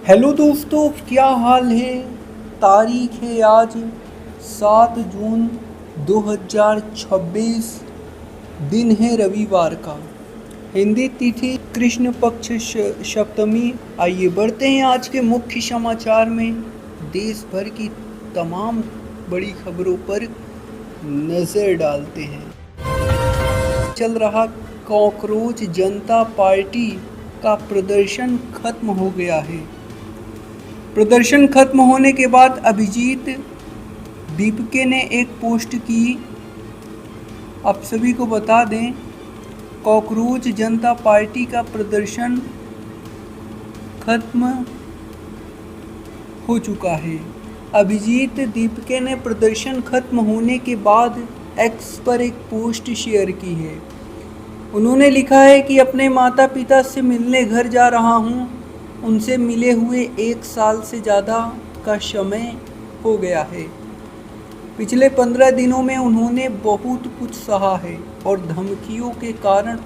Hello दोस्तों, क्या हाल है। तारीख है आज 7 जून 2026। दिन है रविवार का। हिंदी तिथि कृष्ण पक्ष सप्तमी। आइए बढ़ते हैं आज के मुख्य समाचार में। देश भर की तमाम बड़ी खबरों पर नज़र डालते हैं। चल रहा कॉकरोच जनता पार्टी का प्रदर्शन खत्म हो गया है। प्रदर्शन खत्म होने के बाद अभिजीत दीपके ने एक पोस्ट की। आप सभी को बता दें, कॉकरोच जनता पार्टी का प्रदर्शन खत्म हो चुका है। अभिजीत दीपके ने प्रदर्शन खत्म होने के बाद एक्स पर एक पोस्ट शेयर की है। उन्होंने लिखा है कि अपने माता पिता से मिलने घर जा रहा हूँ। उनसे मिले हुए 1 साल से ज़्यादा का समय हो गया है। पिछले 15 दिनों में उन्होंने बहुत कुछ सहा है और धमकियों के कारण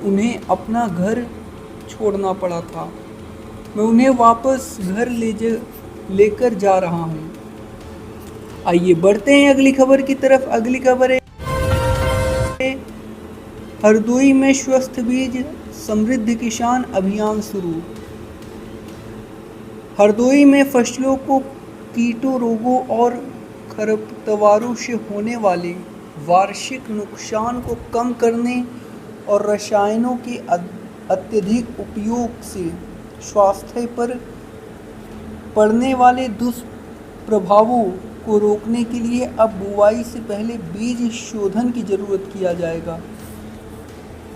उन्हें अपना घर छोड़ना पड़ा था। मैं उन्हें वापस घर लेकर जा रहा हूँ। आइए बढ़ते हैं अगली खबर की तरफ। अगली खबर है हरदोई में स्वस्थ बीज समृद्ध किसान अभियान शुरू। हरदोई में फसलों को कीटों, रोगों और खरपतवारों से होने वाले वार्षिक नुकसान को कम करने और रसायनों के अत्यधिक उपयोग से स्वास्थ्य पर पड़ने वाले दुष्प्रभावों को रोकने के लिए अब बुआई से पहले बीज शोधन की जरूरत किया जाएगा।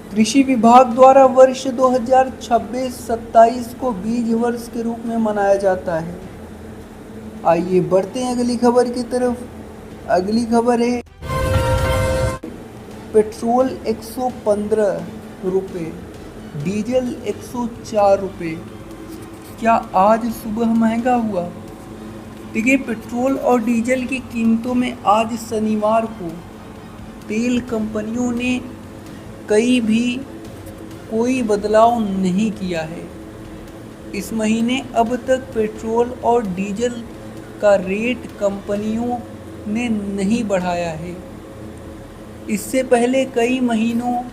कृषि विभाग द्वारा वर्ष 2026-27 को बीज वर्ष के रूप में मनाया जाता है। आइए बढ़ते हैं अगली खबर की तरफ। अगली खबर है पेट्रोल 115 रुपये, डीजल 104 रुपये। क्या आज सुबह महंगा हुआ? देखिए, पेट्रोल और डीजल की कीमतों में आज शनिवार को तेल कंपनियों ने कोई बदलाव नहीं किया है। इस महीने अब तक पेट्रोल और डीजल का रेट कंपनियों ने नहीं बढ़ाया है। इससे पहले कई महीनों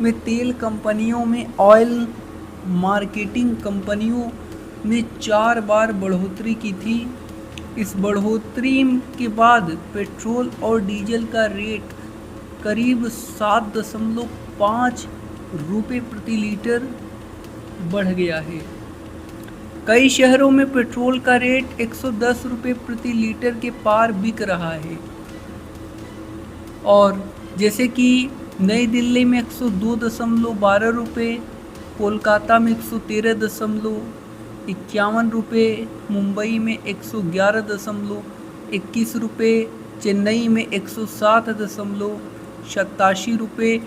में तेल कंपनियों में ऑयल मार्केटिंग कंपनियों ने 4 बार बढ़ोतरी की थी। इस बढ़ोतरी के बाद पेट्रोल और डीजल का रेट करीब 7.5 रुपये प्रति लीटर बढ़ गया है। कई शहरों में पेट्रोल का रेट 110 रुपये प्रति लीटर के पार बिक रहा है। और जैसे कि नई दिल्ली में 102.12 रुपये, कोलकाता में 113.51 रुपये, मुंबई में 111.21 रुपये, चेन्नई में 107.87 रुपये,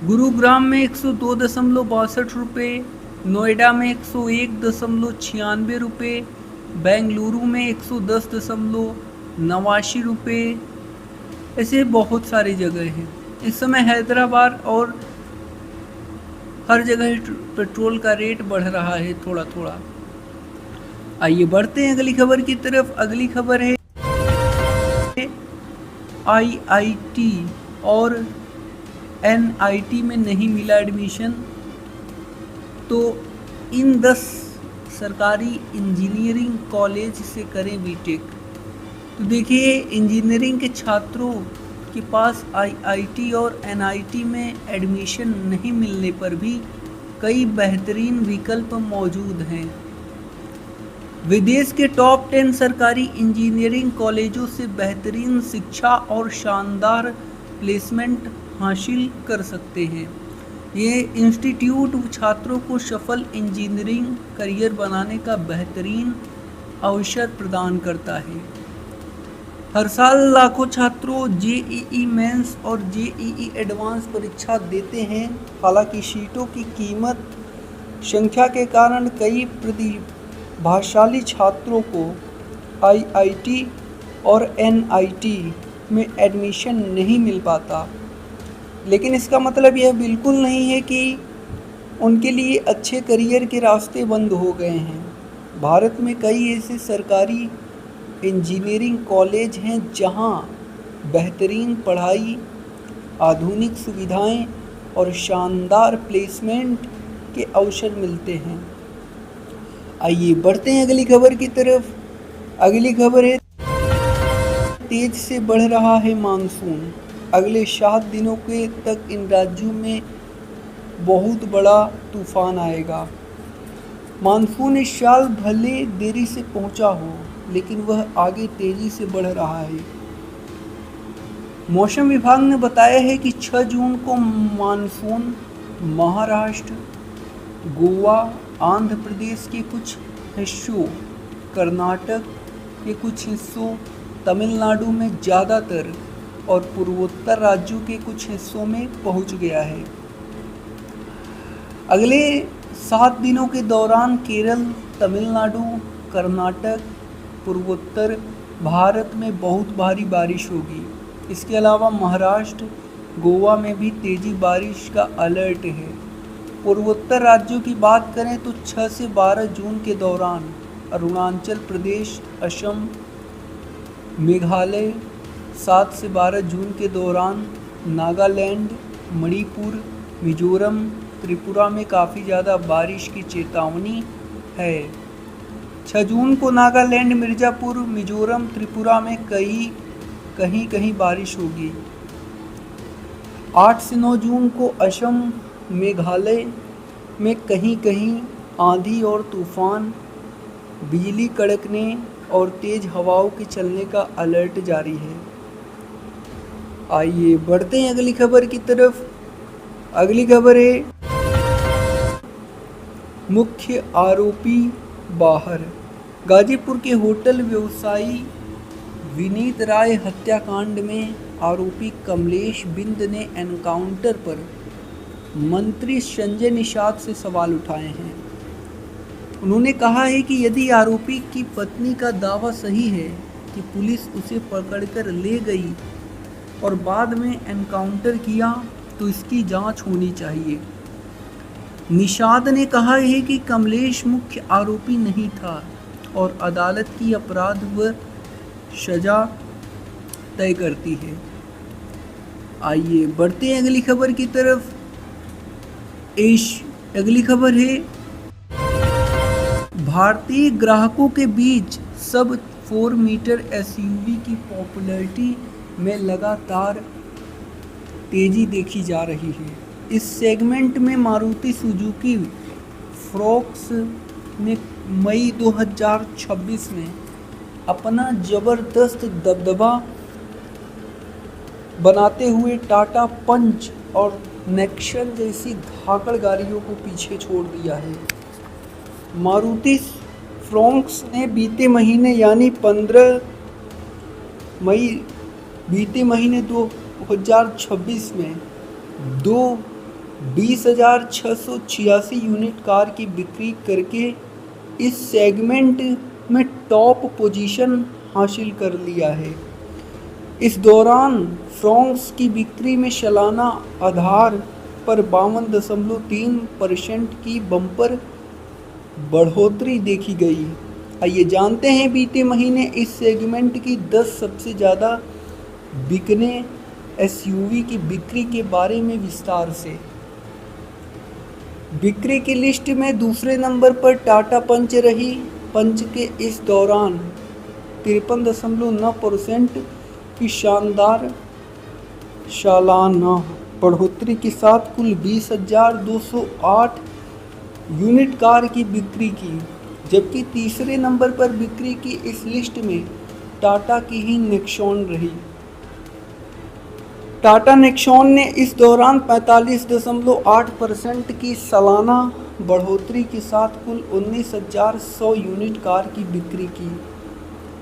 गुरुग्राम में 102.62 रुपये, नोएडा में 101.96 रुपये, बेंगलुरु में 110.89 रुपये। ऐसे बहुत सारी जगह हैं। इस समय हैदराबाद और हर जगह पेट्रोल का रेट बढ़ रहा है थोड़ा थोड़ा। आइए बढ़ते हैं अगली खबर की तरफ। अगली खबर है आईआईटी और एनआईटी में नहीं मिला एडमिशन, तो इन 10 सरकारी इंजीनियरिंग कॉलेज से करें बीटेक। तो देखिए, इंजीनियरिंग के छात्रों के पास आईआईटी और एनआईटी में एडमिशन नहीं मिलने पर भी कई बेहतरीन विकल्प मौजूद हैं। विदेश के टॉप 10 सरकारी इंजीनियरिंग कॉलेजों से बेहतरीन शिक्षा और शानदार प्लेसमेंट हासिल कर सकते हैं। ये इंस्टीट्यूट छात्रों को सफल इंजीनियरिंग करियर बनाने का बेहतरीन अवसर प्रदान करता है। हर साल लाखों छात्रों जेईई मेंस और जेईई एडवांस परीक्षा देते हैं। हालांकि सीटों की कीमत संख्या के कारण कई प्रतिभाशाली छात्रों को आईआईटी और एनआईटी में एडमिशन नहीं मिल पाता। लेकिन इसका मतलब यह बिल्कुल नहीं है कि उनके लिए अच्छे करियर के रास्ते बंद हो गए हैं। भारत में कई ऐसे सरकारी इंजीनियरिंग कॉलेज हैं जहां बेहतरीन पढ़ाई, आधुनिक सुविधाएं और शानदार प्लेसमेंट के अवसर मिलते हैं। आइए बढ़ते हैं अगली खबर की तरफ। अगली खबर है, तेज से बढ़ रहा है मानसून। अगले 7 दिनों के तक इन राज्यों में बहुत बड़ा तूफान आएगा। मानसून इस साल भले देरी से पहुंचा हो, लेकिन वह आगे तेजी से बढ़ रहा है। मौसम विभाग ने बताया है कि 6 जून को मानसून महाराष्ट्र, गोवा, आंध्र प्रदेश के कुछ हिस्सों, कर्नाटक के कुछ हिस्सों, तमिलनाडु में ज़्यादातर और पूर्वोत्तर राज्यों के कुछ हिस्सों में पहुंच गया है। अगले 7 दिनों के दौरान केरल, तमिलनाडु, कर्नाटक, पूर्वोत्तर भारत में बहुत भारी बारिश होगी। इसके अलावा महाराष्ट्र, गोवा में भी तेजी बारिश का अलर्ट है। पूर्वोत्तर राज्यों की बात करें तो 6 से 12 जून के दौरान अरुणाचल प्रदेश, असम, मेघालय, 7 से 12 जून के दौरान नागालैंड, मणिपुर, मिजोरम, त्रिपुरा में काफ़ी ज़्यादा बारिश की चेतावनी है। 6 जून को नागालैंड, मिर्ज़ापुर, मिजोरम, त्रिपुरा में कहीं कहीं बारिश होगी। 8 से 9 जून को असम, मेघालय में कहीं कहीं आंधी और तूफान, बिजली कड़कने और तेज हवाओं के चलने का अलर्ट जारी है। आइए बढ़ते हैं अगली खबर की तरफ। अगली खबर है, मुख्य आरोपी बाहर। गाजीपुर के होटल व्यवसायी विनीत राय हत्याकांड में आरोपी कमलेश बिंद ने एनकाउंटर पर मंत्री संजय निषाद से सवाल उठाए हैं। उन्होंने कहा है कि यदि आरोपी की पत्नी का दावा सही है कि पुलिस उसे पकड़कर ले गई और बाद में एनकाउंटर किया, तो इसकी जांच होनी चाहिए। निषाद ने कहा है कि कमलेश मुख्य आरोपी नहीं था और अदालत की अपराध व सजा तय करती है। आइए बढ़ते हैं अगली खबर की तरफ। अगली खबर है, भारतीय ग्राहकों के बीच सब 4 मीटर एसयूवी की पॉपुलैरिटी में लगातार तेजी देखी जा रही है। इस सेगमेंट में मारुति सुजुकी फ्रोक्स ने मई 2026 में अपना जबरदस्त दबदबा बनाते हुए टाटा पंच और नेक्सन जैसी धाकड़ गाड़ियों को पीछे छोड़ दिया है। मारुति फ्रोक्स ने बीते महीने यानी 15 मई 2026 में 20,686 यूनिट कार की बिक्री करके इस सेगमेंट में टॉप पोजीशन हासिल कर लिया है। इस दौरान फ्रोक्स की बिक्री में सालाना आधार पर 52.3% की बम्पर बढ़ोतरी देखी गई। आइए जानते हैं बीते महीने इस सेगमेंट की 10 सबसे ज़्यादा बिकने एसयूवी की बिक्री के बारे में विस्तार से। बिक्री की लिस्ट में दूसरे नंबर पर टाटा पंच रही। पंच के इस दौरान 53.9% की शानदार सालाना बढ़ोतरी के साथ कुल 20,208 यूनिट कार की बिक्री की, जबकि तीसरे नंबर पर बिक्री की इस लिस्ट में टाटा की ही नेक्सॉन रही। टाटा नेक्सॉन ने इस दौरान 45.8% की सालाना बढ़ोतरी के साथ कुल 19,100 यूनिट कार की बिक्री की।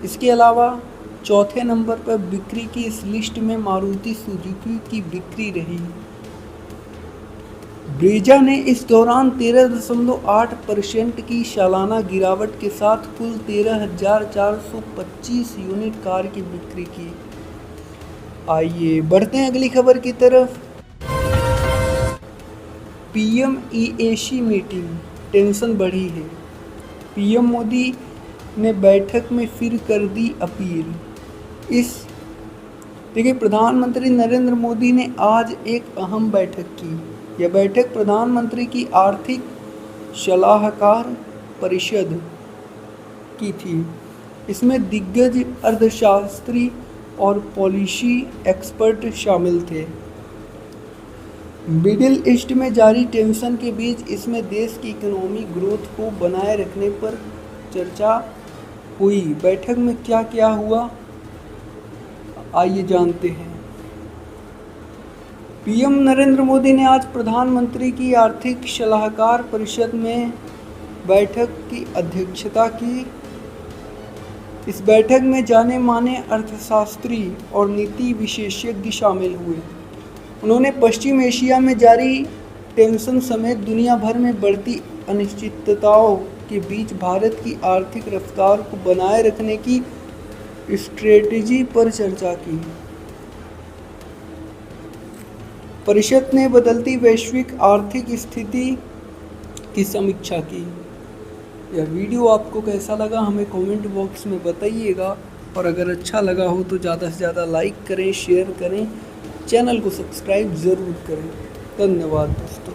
इसके अलावा चौथे नंबर पर बिक्री की इस लिस्ट में मारुति सुजुकी की बिक्री रही। ब्रेजा ने इस दौरान 13.8% की सालाना गिरावट के साथ कुल 13,425 यूनिट कार की बिक्री की। आइए बढ़ते हैं अगली खबर की तरफ। पीएम-ईएसी मीटिंग, टेंशन बढ़ी है। पीएम मोदी ने बैठक में फिर कर दी अपील। देखिए, प्रधानमंत्री नरेंद्र मोदी ने आज एक अहम बैठक की। यह बैठक प्रधानमंत्री की आर्थिक सलाहकार परिषद की थी। इसमें दिग्गज अर्थशास्त्री और पॉलिसी एक्सपर्ट शामिल थे। मिडिल ईस्ट में जारी टेंशन के बीच इसमें देश की इकोनॉमिक ग्रोथ को बनाए रखने पर चर्चा हुई। बैठक में क्या क्या हुआ, आइए जानते हैं। पीएम नरेंद्र मोदी ने आज प्रधानमंत्री की आर्थिक सलाहकार परिषद में बैठक की अध्यक्षता की। इस बैठक में जाने माने अर्थशास्त्री और नीति विशेषज्ञ शामिल हुए। उन्होंने पश्चिम एशिया में जारी टेंशन समेत दुनिया भर में बढ़ती अनिश्चितताओं के बीच भारत की आर्थिक रफ्तार को बनाए रखने की स्ट्रेटजी पर चर्चा की। परिषद ने बदलती वैश्विक आर्थिक स्थिति की समीक्षा की। यह वीडियो आपको कैसा लगा हमें कमेंट बॉक्स में बताइएगा, और अगर अच्छा लगा हो तो ज़्यादा से ज़्यादा लाइक करें, शेयर करें, चैनल को सब्सक्राइब ज़रूर करें। धन्यवाद दोस्तों।